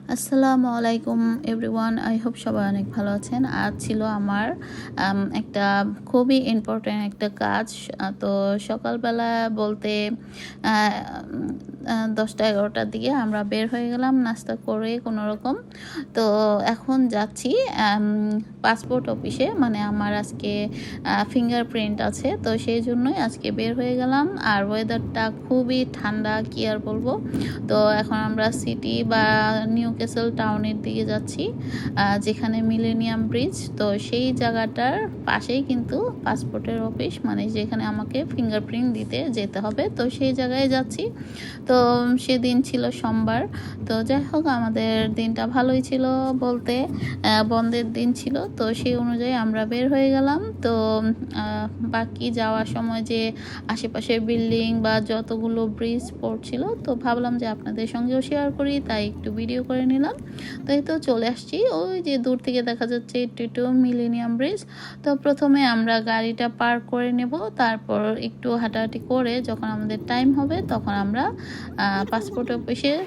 আসসালামু আলাইকুম everyone, I hope সবাই অনেক ভালো আছেন। আজ ছিল আমার একটা খুবই ইম্পর্ট্যান্ট একটা কাজ। তো সকালবেলা বলতে 10টা 11টার দিকে আমরা বের হয়ে গেলাম নাস্তা করে কোনো রকম। তো এখন যাচ্ছি পাসপোর্ট অফিসে, মানে আমার আজকে ফিঙ্গারপ্রিন্ট আছে, তো সেই জন্যই আজকে বের হয়ে গেলাম। আর ওয়েদারটা খুবই ঠান্ডা, কি আর বলবো। তো এখন আমরা সিটি বা নিউক্যাসল টাউনের দিকে যাচ্ছি, যেখানে মিলেনিয়াম ব্রিজ, তো সেই জায়গাটার পাশেই কিন্তু পাসপোর্টের অফিস, মানে যেখানে আমাকে ফিঙ্গারপ্রিন্ট দিতে যেতে হবে। তো সেই জায়গায় যাচ্ছি। তো সেদিন ছিল সোমবার। তো যাই হোক, আমাদের দিনটা ভালোই ছিল বলতে, বন্ধের দিন ছিল, তো সেই অনুযায়ী আমরা বের হয়ে গেলাম। তো বাকি যাওয়ার সময় যে আশেপাশের বিল্ডিং বা যতগুলো ব্রিজ পড়ছিল, তো ভাবলাম যে আপনাদের সঙ্গেও শেয়ার করি, তাই একটু ভিডিও করে নিলাম। তো এই তো চলে আসছি, ওই যে দূর থেকে দেখা যাচ্ছে একটু মিলেনিয়াম ব্রিজ। তো প্রথমে আমরা গাড়িটা পার্ক করে নেব, তারপর একটু হাঁটাহাঁটি করে যখন আমাদের টাইম হবে তখন আমরা পাসপোর্ট অফিসের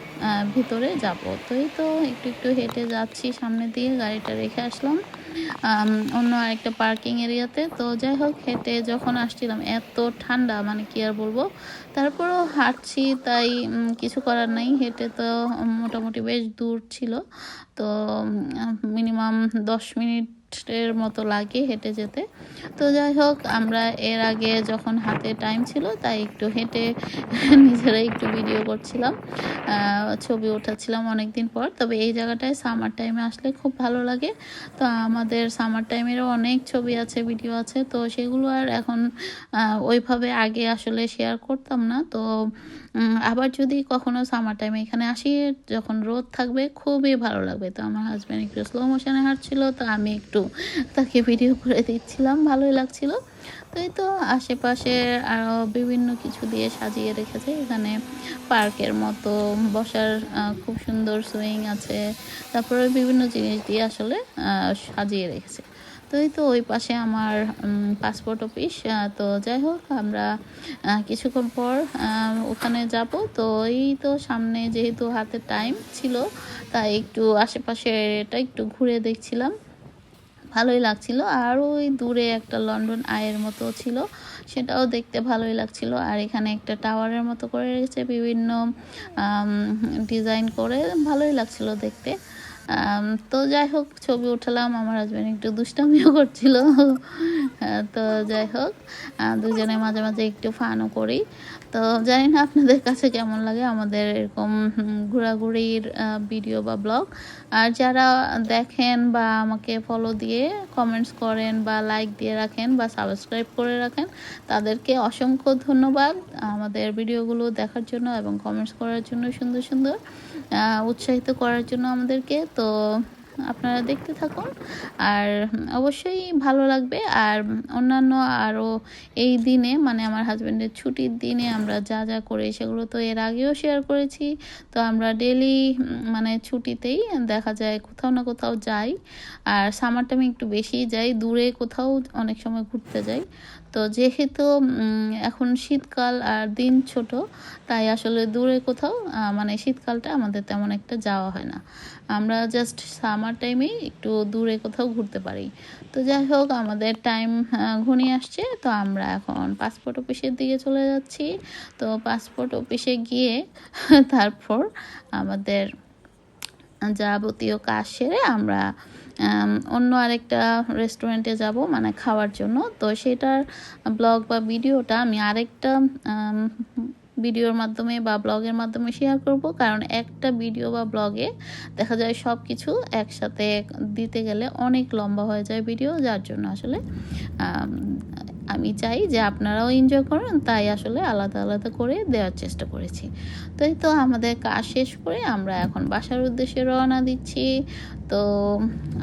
ভিতরে যাব। তো এই তো একটু হেঁটে যাচ্ছি, সামনে দিয়ে গাড়িটা রেখে আসলাম অন্য আরেকটা পার্কিং এরিয়াতে। তো যাই হোক, হেঁটে যখন আসছিলাম এত ঠান্ডা, মানে কি আর বলবো। তারপরও হাঁটছি, তাই কিছু করার নাই। হেঁটে তো মোটামুটি বেশ দূর ছিল, তো মিনিমাম 10 মিনিটের মতো লাগে হেঁটে যেতে। তো যাই হোক, আমরা এর আগে যখন হাতে টাইম ছিল তাই একটু হেঁটে নিজেরাই একটু ভিডিও করছিলাম, ছবি ওঠাচ্ছিলাম অনেক দিন পর। তবে এই জায়গাটায় সামার টাইমে আসলে খুব ভালো লাগে। তো আমাদের সামার টাইমেরও অনেক ছবি আছে, ভিডিও আছে, তো সেগুলো আর এখন ওইভাবে আগে আসলে শেয়ার করতাম না। তো আবার যদি কখনো সামার টাইমে এখানে আসি, যখন রোদ থাকবে খুবই ভালো লাগবে। তো আমার হাজব্যান্ড একটু স্লো মোশনে হাঁটছিল, তো আমি একটু তাকে ভিডিও করে দিচ্ছিলাম, ভালোই লাগছিল। তো এই তো আশেপাশে আরও বিভিন্ন কিছু দিয়ে সাজিয়ে রেখেছে। এখানে পার্কের মতো বসার খুব সুন্দর সুইং আছে, তারপরে বিভিন্ন জিনিস দিয়ে আসলে সাজিয়ে রেখেছে। তো এই তো ওই পাশে আমার পাসপোর্ট অফিস। তো যাই হোক, আমরা কিছুক্ষণ পর ওখানে যাব। তো এই তো সামনে যেহেতু হাতে টাইম ছিল, তাই একটু আশেপাশে এটা একটু ঘুরে দেখছিলাম, ভালোই লাগছিল। আর ওই দূরে একটা লন্ডন আইয়ের মতো ছিল, সেটাও দেখতে ভালোই লাগছিল। আর এখানে একটা টাওয়ারের মতো করে রেখেছে, বিভিন্ন ডিজাইন করে, ভালোই লাগছিল দেখতে। তো যাই হোক, ছবি উঠালাম, আমার হাজব্যান্ড একটু দুষ্টামিও করছিল। তো যাই হোক, দুজনে মাঝে মাঝে একটু ফানও করি। তো জানি না আপনাদের কাছে কেমন লাগে আমাদের এরকম ঘোরাঘুরির ভিডিও বা ব্লগ। আর যারা দেখেন বা আমাকে ফলো দিয়ে কমেন্টস করেন বা লাইক দিয়ে রাখেন বা সাবস্ক্রাইব করে রাখেন, তাদেরকে অসংখ্য ধন্যবাদ আমাদের ভিডিওগুলো দেখার জন্য এবং কমেন্টস করার জন্য, সুন্দর সুন্দর উৎসাহিত করার জন্য আমাদেরকে। তো আপনারা দেখতে থাকুন, আর অবশ্যই ভালো লাগবে। আর অন্যান্য আরও এই দিনে, মানে আমার হাজব্যান্ডের ছুটির দিনে আমরা যা যা করি সেগুলো তো এর আগেও শেয়ার করেছি। তো আমরা ডেলি মানে ছুটিতেই দেখা যায় কোথাও না কোথাও যাই। আর সামার টাইমে একটু বেশি যাই, দূরে কোথাও অনেক সময় ঘুরতে যাই। তো যেহেতু এখন শীতকাল আর দিন ছোট, তাই আসলে দূরে কোথাও মানে শীতকালটা আমাদের তেমন একটা যাওয়া হয় না। আমরা জাস্ট সামার টাইমেই একটু দূরে কোথাও ঘুরতে পারি। তো যাই হোক, আমাদের টাইম ঘনিয়ে আসছে, তো আমরা এখন পাসপোর্ট অফিসের দিকে চলে যাচ্ছি। তো পাসপোর্ট অফিসে গিয়ে তারপর আমাদের যাবতীয় কাজ সেরে আমরা অন্য আরেকটা রেস্টুরেন্টে যাব, মানে খাওয়ার জন্য। তো সেটার ব্লগ বা ভিডিওটা আমি আরেকটা ভিডিওর মাধ্যমে বা ব্লগের মাধ্যমে শেয়ার করব, কারণ একটা ভিডিও বা ব্লগে দেখা যায় সব কিছু একসাথে দিতে গেলে অনেক লম্বা হয়ে যায় ভিডিও, যার জন্য আসলে আমি চাই যে আপনারাও এনজয় করেন, তাই আসলে আলাদা আলাদা করে দেওয়ার চেষ্টা করেছি। তো এই তো আমাদের কাজ শেষ করে আমরা এখন বাসার উদ্দেশ্যে রওনা দিচ্ছি। তো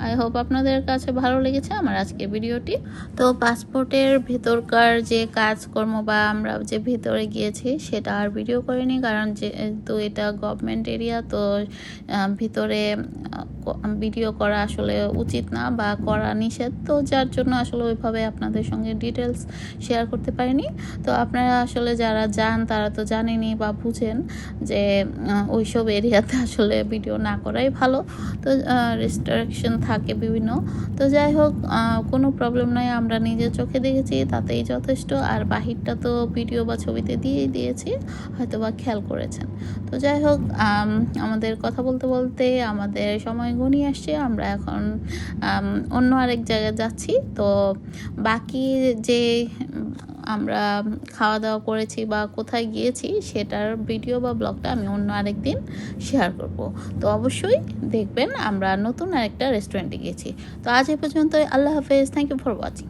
আই হোপ আপনাদের কাছে ভালো লেগেছে আমার আজকের ভিডিওটি। তো পাসপোর্টের ভেতরকার যে কাজকর্ম বা আমরা যে ভেতরে গিয়েছি সেটা আর ভিডিও করিনি, কারণ যেহেতু এটা গভর্নমেন্ট এরিয়া, তো ভিতরে ভিডিও করা আসলে উচিত না বা করা নিষেধ, তো যার জন্য আসলে ওইভাবে আপনাদের সঙ্গে ডিটেলস শেয়ার করতে পারিনি। তো আপনারা আসলে যারা যান তারা তো জানেনই বা বুঝেন যে ওইসব এরিয়াতে আসলে ভিডিও না করাই ভালো। তো রেস্ট্রিকশন থাকে বিভিন্ন। তো যাই হোক, কোনো প্রবলেম নয়, আমরা নিজের চোখে দেখেছি তাতেই যথেষ্ট। আর বাহিরটা তো ভিডিও বা ছবিতে দিয়েই দিয়েছি, হয়তো বা খেয়াল করেছেন। তো যাই হোক, আমাদের কথা বলতে বলতে আমাদের সময় ঘনিয়ে আসছে, আমরা এখন অন্য আরেক জায়গায় যাচ্ছি। তো বাকি যে আমরা খাওয়া দাওয়া করেছি বা কোথায় গিয়েছি সেটার ভিডিও বা ব্লগটা আমি অন্য আরেক দিন শেয়ার করব। তো অবশ্যই দেখবেন আমরা নতুন আরেকটা রেস্টুরেন্টে গিয়েছি। তো আজ এ পর্যন্তই, আল্লাহ হাফেজ, থ্যাংক ইউ ফর ওয়াচিং।